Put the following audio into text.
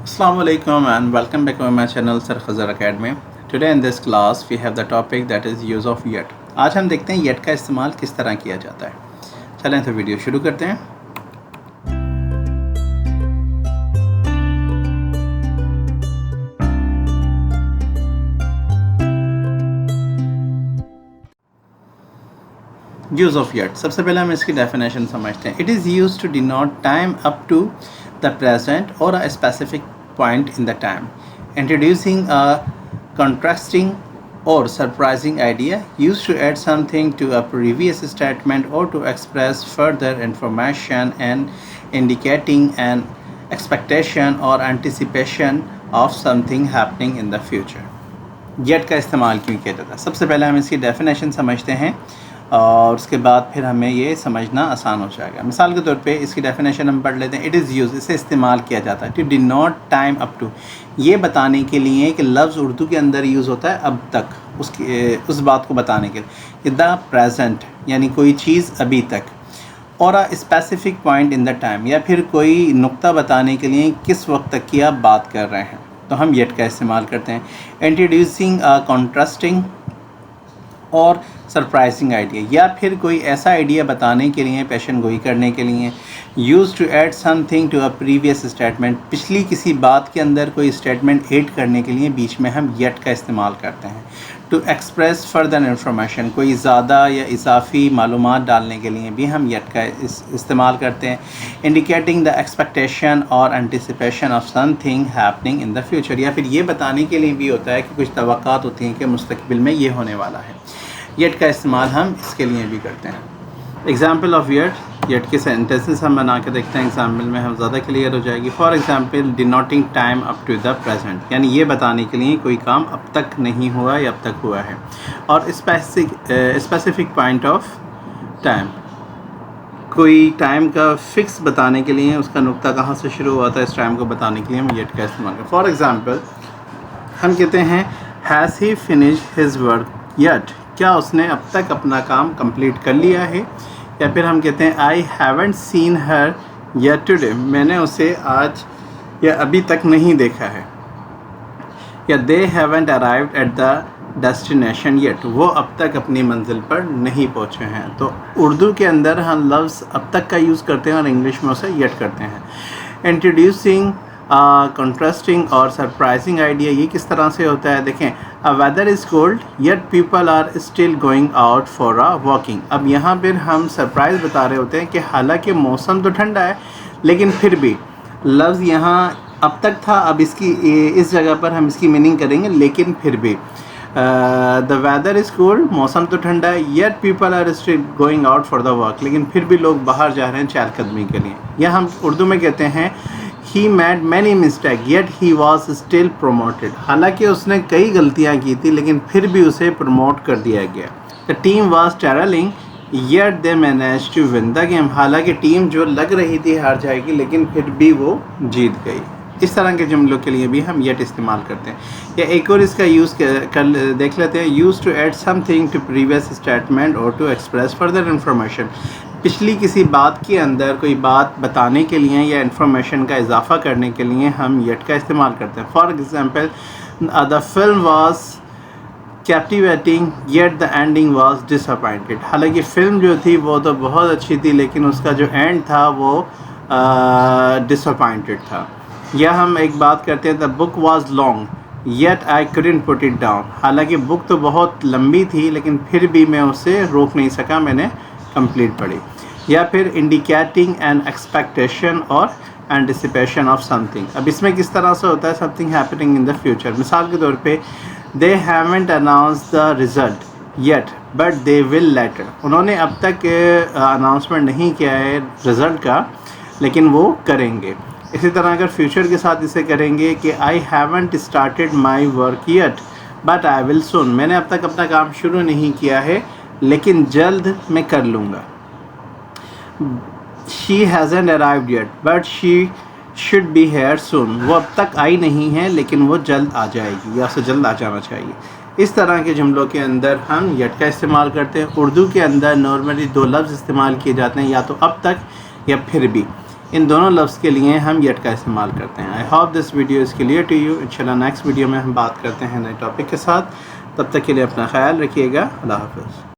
Assalamu alaikum and welcome back to my channel Sir Khazar Academy. Today in this class we have the topic that is use of yet. आज हम देखते हैं yet का इस्तेमाल किस तरह किया जाता है। चलें तो वीडियो शुरू करते हैं। यूज़ ऑफ येट, सबसे पहले हम इसकी डेफिनेशन समझते हैं। It is used to denote time up to the present or a specific point in the time, introducing a contrasting or surprising idea, used to add something to a previous statement or to express further information and indicating an expectation or anticipation of something happening in the future. Yet का इस्तेमाल क्यों किया जाता है? सबसे पहले हम इसकी डेफिनेशन समझते हैं और उसके बाद फिर हमें ये समझना आसान हो जाएगा। मिसाल के तौर पे इसकी डेफिनेशन हम पढ़ लेते हैं। इट इज़ यूज, इसे इस्तेमाल किया जाता है to denote time up to, ये बताने के लिए कि लफ्ज़ उर्दू के अंदर यूज़ होता है अब तक, उस बात को बताने के लिए। द प्रेजेंट यानी कोई चीज़ अभी तक, और a specific point in the time या फिर कोई नुक्ता बताने के लिए किस वक्त तक की आप बात कर रहे हैं, तो हम येट का इस्तेमाल करते हैं। इंट्रोड्यूसिंग अ कॉन्ट्रास्टिंग और सरप्राइजिंग आइडिया, या फिर कोई ऐसा आइडिया बताने के लिए, पेशन गोई करने के लिए। Use to add something to a previous statement, पिछली किसी बात के अंदर कोई स्टेटमेंट ऐड करने के लिए बीच में हम येट का इस्तेमाल करते हैं। टू एक्सप्रेस फर्दर इन्फॉर्मेशन, कोई ज़्यादा या इजाफी मालूमात डालने के लिए भी हम येट का इस्तेमाल करते हैं। इंडिकेटिंग द एक्सपेक्टेशन और anticipation of something happening in the future, या फिर ये बताने के लिए भी होता है कि कुछ तवक्कात होती हैं कि मुस्तकबिल में ये होने वाला है। येट का इस्तेमाल हम इसके लिए भी करते हैं। एग्जाम्पल ऑफ येट के सेंटेंसेस हम बना के देखते हैं, एग्जाम्पल में हम ज़्यादा क्लियर हो जाएगी। For example, denoting time up to the present, यानी ये बताने के लिए कोई काम अब तक नहीं हुआ या अब तक हुआ है। और स्पेसिफिक पॉइंट ऑफ टाइम, कोई टाइम का फिक्स बताने के लिए, उसका नुक्ता कहाँ से शुरू हुआ था, इस टाइम को बताने के लिए हम येट का इस्तेमाल करें। फॉर एग्ज़ाम्पल, हम कहते हैं has he finished his work yet, क्या उसने अब तक अपना काम कंप्लीट कर लिया है। या फिर हम कहते हैं I haven't seen her yet today, मैंने उसे आज या अभी तक नहीं देखा है। या दे haven't arrived at the destination yet, वो अब तक अपनी मंजिल पर नहीं पहुँचे हैं। तो उर्दू के अंदर हम लफ्ज़ अब तक का यूज़ करते हैं और इंग्लिश में उसे येट करते हैं। Introducing contrasting or surprising idea, ये किस तरह से होता है देखें। A weather is cold yet people are still going out for a walking, अब यहाँ पर हम सरप्राइज़ बता रहे होते हैं कि हालांकि मौसम तो ठंडा है लेकिन फिर भी लफ्ज़ यहाँ अब तक था, अब इसकी इस जगह पर हम इसकी मीनिंग करेंगे लेकिन फिर भी। द वेदर इज़ कोल्ड, मौसम तो ठंडा है, yet people are still going out for the walk, लेकिन फिर भी लोग बाहर जा रहे हैं चहलकदमी के लिए। या हम उर्दू में कहते हैं He made many mistakes yet he was still promoted, हालांकि उसने कई गलतियां की थी लेकिन फिर भी उसे प्रमोट कर दिया गया। The team was struggling yet they managed to win the game, हालांकि टीम जो लग रही थी हार जाएगी लेकिन फिर भी वो जीत गई। इस तरह के जुमलों के लिए भी हम येट इस्तेमाल करते हैं। या एक और इसका यूज़ कर देख लेते हैं। Use to add something to previous statement और टू एक्सप्रेस फर्दर इन्फॉर्मेशन, पिछली किसी बात के अंदर कोई बात बताने के लिए या इन्फॉर्मेशन का इजाफा करने के लिए हम येट का इस्तेमाल करते हैं। For example, the film was captivating yet the ending was disappointed, हालांकि फ़िल्म जो थी वो तो बहुत अच्छी थी लेकिन उसका जो एंड था वो डिसअपॉइंटेड था। या हम एक बात करते हैं, the book was long yet I couldn't put it down, हालांकि बुक तो बहुत लंबी थी लेकिन फिर भी मैं उसे रोक नहीं सका, मैंने कंप्लीट पढ़ी। या फिर इंडिकेटिंग एन एक्सपेक्टेशन और एंटिसिपेशन ऑफ समथिंग, अब इसमें किस तरह से होता है, something happening in the future. मिसाल के तौर पे, they haven't announce the result yet but they will later, उन्होंने अब तक अनाउंसमेंट नहीं किया है रिज़ल्ट का लेकिन वो करेंगे। इसी तरह अगर फ्यूचर के साथ इसे करेंगे कि I haven't started my work yet but I will soon, मैंने अब तक अपना काम शुरू नहीं किया है लेकिन जल्द मैं कर लूँगा। She hasn't arrived yet but she should be here soon, वो अब तक आई नहीं है लेकिन वो जल्द आ जाएगी या उसे जल्द आ जाना चाहिए। इस तरह के जुमलों के अंदर हम येट का इस्तेमाल करते हैं। उर्दू के अंदर नॉर्मली दो लफ्ज़ इस्तेमाल किए जाते हैं, या तो अब तक या फिर भी। इन दोनों लफ्ज़ के लिए हम येट का इस्तेमाल करते हैं। I hope this video is clear to you. इंशाल्लाह नेक्स्ट वीडियो में हम बात करते हैं नए टॉपिक के साथ। तब तक के लिए अपना ख्याल रखिएगा। अल्लाह हाफ़िज़।